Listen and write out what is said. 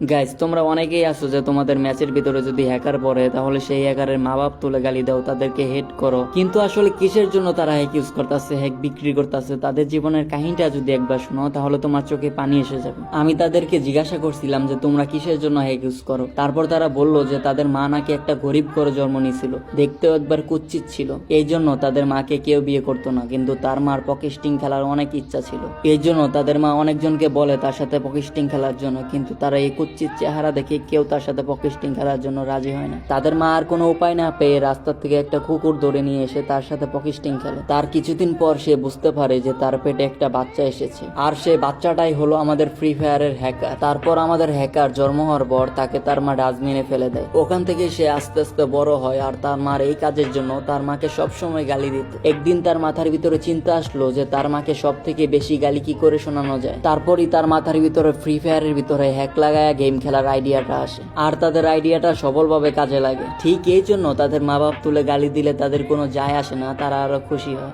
Guys, তোমরা অনেকেই আছো যে তোমাদের ম্যাচের ভিতরে যদি হ্যাকার পড়ে তাহলে সেই হ্যাকারের মা বাপ তুলে গালি দাও, তাদেরকে হেট করো। কিন্তু আসলে কিসের জন্য তারা হ্যাক ইউজ করতেছে, হ্যাক বিক্রি করতেছে, তাদের জীবনের কাহিনীটা যদি একবার শোনো তাহলে তোমার চোখে পানি এসে যাবে। আমি তাদেরকে জিজ্ঞাসা করছিলাম যে তোমরা কিসের জন্য হ্যাক ইউজ করো। তারপর তারা বললো যে তাদের মা নাকি একটা গরিব করে জন্ম নিয়েছিল, দেখতেও একবার কুৎসিত ছিল, এই জন্য তাদের মাকে কেউ বিয়ে করতো না। কিন্তু তার মার পকেস্টিং খেলার অনেক ইচ্ছা ছিল, এই জন্য তাদের মা অনেকজনকে বলে তার সাথে পকেস্টিং খেলার জন্য, কিন্তু তারা এই কুৎসিত চেহারা দেখে কেউ তার সাথে পকেস্টিং খেলার জন্য রাজি হয় না। তাদের মা আর কোনো উপায় না পেয়ে রাস্তার থেকে একটা কুকুর ধরে নিয়ে এসে তার সাথে পকেস্টিং খেলে। তার কিছুদিন পর সে বুঝতে পারে যে তার পেটে একটা বাচ্চা এসেছে, আর সেই বাচ্চাটাই হলো আমাদের ফ্রি ফায়ারের হ্যাকার। তারপর আমাদের হ্যাকার জন্ম হওয়ার পর তাকে তার মা ডাস্টবিনে ফেলে দেয়। ওখান থেকে সে আস্তে আস্তে বড় হয়, আর তার মার এই কাজের জন্য তার মাকে সবসময় গালি দিত। একদিন তার মাথার ভিতরে চিন্তা আসলো যে তার মাকে সব থেকে বেশি গালি কি করে শোনানো যায়। তারপরই তার মাথার ভিতরে ফ্রি ফায়ারের ভিতরে হ্যাক লাগায় গেম খেলার আইডিয়াটা আসে, আর তাদের আইডিয়াটা সফলভাবে কাজে লাগে। ঠিক এই জন্য তাদের মা বাপ তুলে গালি দিলে তাদের কোনো যায় আসে না, তারা আরো খুশি হয়।